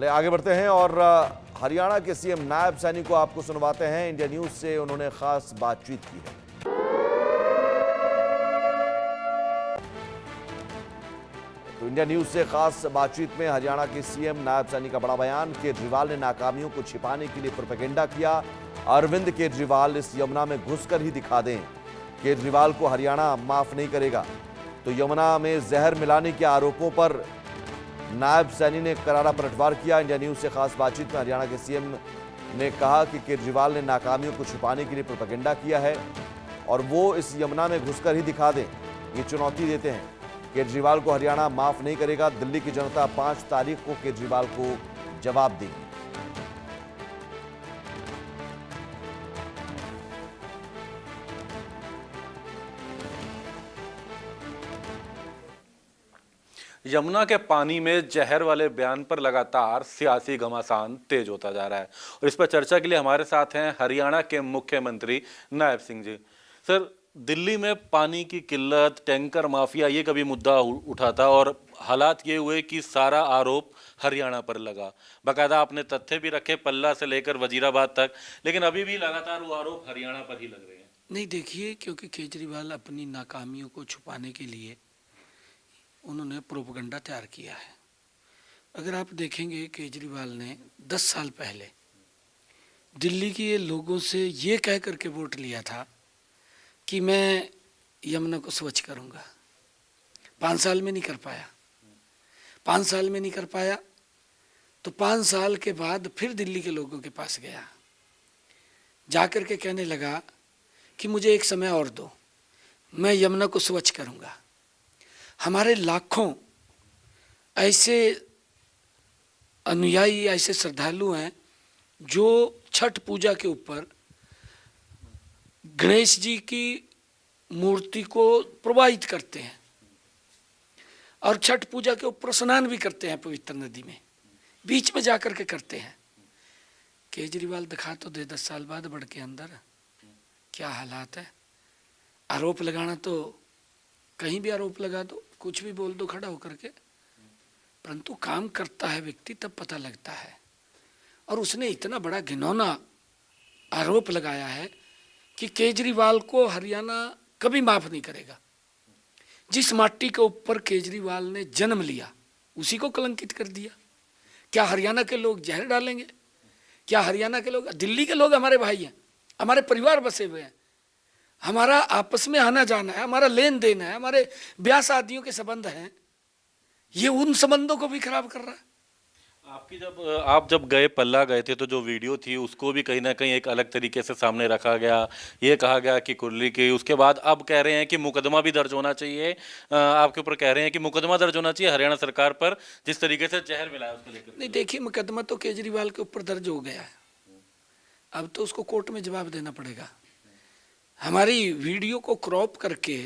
आगे बढ़ते हैं और हरियाणा के सीएम नायब सैनी को आपको सुनवाते हैं। इंडिया न्यूज से उन्होंने खास बातचीत की है। तो इंडिया न्यूज से खास बातचीत में हरियाणा के सीएम नायब सैनी का बड़ा बयान। केजरीवाल ने नाकामियों को छिपाने के लिए प्रोपेगेंडा किया। अरविंद केजरीवाल इस यमुना में घुसकर ही दिखा दें, केजरीवाल को हरियाणा माफ नहीं करेगा। तो यमुना में जहर मिलाने के आरोपों पर नायब सैनी ने करारा पलटवार किया। इंडिया न्यूज से खास बातचीत में हरियाणा के सीएम ने कहा कि केजरीवाल ने नाकामियों को छुपाने के लिए प्रोपेगेंडा किया है और वो इस यमुना में घुसकर ही दिखा दें। ये चुनौती देते हैं। केजरीवाल को हरियाणा माफ नहीं करेगा। दिल्ली की जनता 5 तारीख को केजरीवाल को जवाब देगी। यमुना के पानी में जहर वाले बयान पर लगातार सियासी घमासान तेज होता जा रहा है और इस पर चर्चा के लिए हमारे साथ हैं हरियाणा के मुख्यमंत्री नायब सिंह जी। सर, दिल्ली में पानी की किल्लत, टैंकर माफिया, ये कभी मुद्दा उठा था और हालात ये हुए कि सारा आरोप हरियाणा पर लगा। बाकायदा आपने तथ्य भी रखे पल्ला से लेकर वजीराबाद तक, लेकिन अभी भी लगातार वो आरोप हरियाणा पर ही लग रहे हैं। नहीं, देखिए, क्योंकि केजरीवाल अपनी नाकामियों को छुपाने के लिए उन्होंने प्रोपेगेंडा तैयार किया है। अगर आप देखेंगे, केजरीवाल ने 10 साल पहले दिल्ली के लोगों से ये कह करके वोट लिया था कि मैं यमुना को स्वच्छ करूंगा। 5 साल में नहीं कर पाया। 5 साल में नहीं कर पाया तो 5 साल के बाद फिर दिल्ली के लोगों के पास गया, जाकर के कहने लगा कि मुझे एक समय और दो, मैं यमुना को स्वच्छ करूंगा। हमारे लाखों ऐसे अनुयायी, ऐसे श्रद्धालु हैं जो छठ पूजा के ऊपर गणेश जी की मूर्ति को प्रवाहित करते हैं और छठ पूजा के ऊपर स्नान भी करते हैं पवित्र नदी में, बीच में जाकर के करते हैं। केजरीवाल दिखा तो दे 10 साल बाद बढ़ के अंदर क्या हालात है। आरोप लगाना तो कहीं भी आरोप लगा दो, कुछ भी बोल दो खड़ा होकर के, परंतु काम करता है व्यक्ति तब पता लगता है। और उसने इतना बड़ा घिनौना आरोप लगाया है कि केजरीवाल को हरियाणा कभी माफ नहीं करेगा। जिस माटी के ऊपर केजरीवाल ने जन्म लिया उसी को कलंकित कर दिया। क्या हरियाणा के लोग जहर डालेंगे? क्या हरियाणा के लोग, दिल्ली के लोग हमारे भाई हैं, हमारे परिवार बसे हुए हैं, हमारा आपस में आना जाना है, हमारा लेन देन है, हमारे ब्याह शादियों के संबंध हैं। ये उन संबंधों को भी खराब कर रहा है। आप जब गए, पल्ला गए थे, तो जो वीडियो थी उसको भी कहीं ना कहीं एक अलग तरीके से सामने रखा गया। ये कहा गया कि कुर्ली की, उसके बाद अब कह रहे हैं कि मुकदमा भी दर्ज होना चाहिए आपके ऊपर। कह रहे हैं कि मुकदमा दर्ज होना चाहिए हरियाणा सरकार पर, जिस तरीके से जहर मिलाया उसको लेकर। नहीं, देखिए, मुकदमा तो केजरीवाल के ऊपर दर्ज हो गया है। अब तो उसको कोर्ट में जवाब देना पड़ेगा। हमारी वीडियो को क्रॉप करके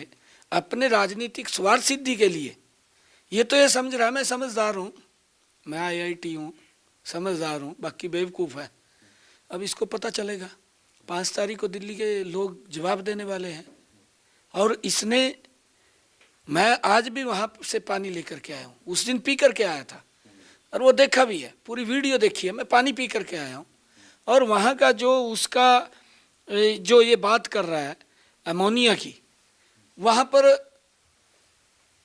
अपने राजनीतिक स्वार्थ सिद्धि के लिए ये तो ये समझ रहा है मैं समझदार हूँ, मैं IIT हूँ, समझदार हूँ, बाकी बेवकूफ़ है। अब इसको पता चलेगा। 5 तारीख को दिल्ली के लोग जवाब देने वाले हैं। और इसने, मैं आज भी वहाँ से पानी लेकर के आया हूँ, उस दिन पी करके आया था और वो देखा भी है, पूरी वीडियो देखी है। मैं पानी पी करके आया हूँ और वहाँ का जो उसका जो ये बात कर रहा है अमोनिया की, वहाँ पर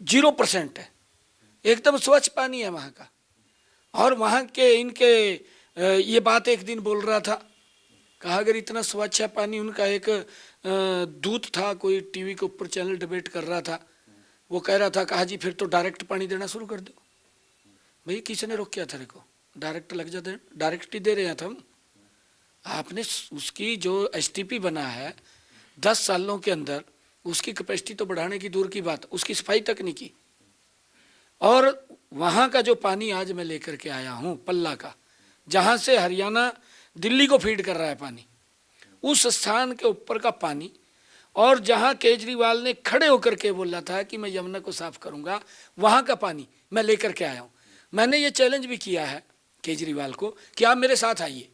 0% है, एकदम स्वच्छ पानी है वहाँ का। और वहाँ के इनके ये बात एक दिन बोल रहा था, कहा अगर इतना स्वच्छ है पानी, उनका एक दूत था, कोई टीवी के ऊपर चैनल डिबेट कर रहा था, वो कह रहा था, कहा जी फिर तो डायरेक्ट पानी देना शुरू कर दो। भाई किसने रोक था? को डायरेक्ट लग जाते, डायरेक्ट ही दे रहे हैं हम। आपने उसकी जो STP बना है 10 सालों के अंदर, उसकी कैपेसिटी तो बढ़ाने की दूर की बात, उसकी सफाई तक नहीं की। और वहाँ का जो पानी आज मैं लेकर के आया हूँ पल्ला का, जहाँ से हरियाणा दिल्ली को फीड कर रहा है पानी, उस स्थान के ऊपर का पानी, और जहाँ केजरीवाल ने खड़े होकर के बोला था कि मैं यमुना को साफ करूँगा, वहाँ का पानी मैं लेकर के आया हूँ। मैंने ये चैलेंज भी किया है केजरीवाल को कि आप मेरे साथ आइए,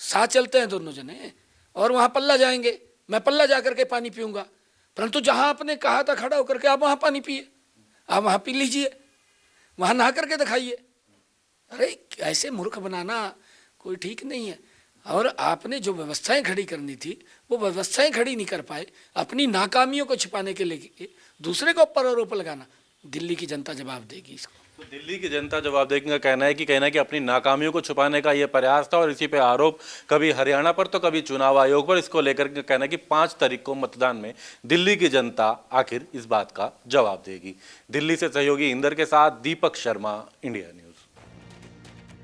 साथ चलते हैं दोनों जने और वहाँ पल्ला जाएंगे, मैं पल्ला जा करके पानी पीऊँगा। परंतु जहाँ आपने कहा था खड़ा होकर के आप वहाँ पानी पिए, आप वहाँ पी लीजिए, वहाँ नहा करके दिखाइए। अरे ऐसे मूर्ख बनाना कोई ठीक नहीं है। और आपने जो व्यवस्थाएं खड़ी करनी थी वो व्यवस्थाएं खड़ी नहीं कर पाए, अपनी नाकामियों को छिपाने के लिए दूसरे को ऊपर आरोप लगाना। दिल्ली की जनता जवाब देगी इसको। तो दिल्ली की जनता जवाब देगी का कहना है कि अपनी नाकामियों को छुपाने का ये प्रयास था और इसी पे आरोप कभी हरियाणा पर तो कभी चुनाव आयोग पर। इसको लेकर के कहना है कि 5 तारीख को मतदान में दिल्ली की जनता आखिर इस बात का जवाब देगी। दिल्ली से सहयोगी इंदर के साथ दीपक शर्मा, इंडिया न्यूज।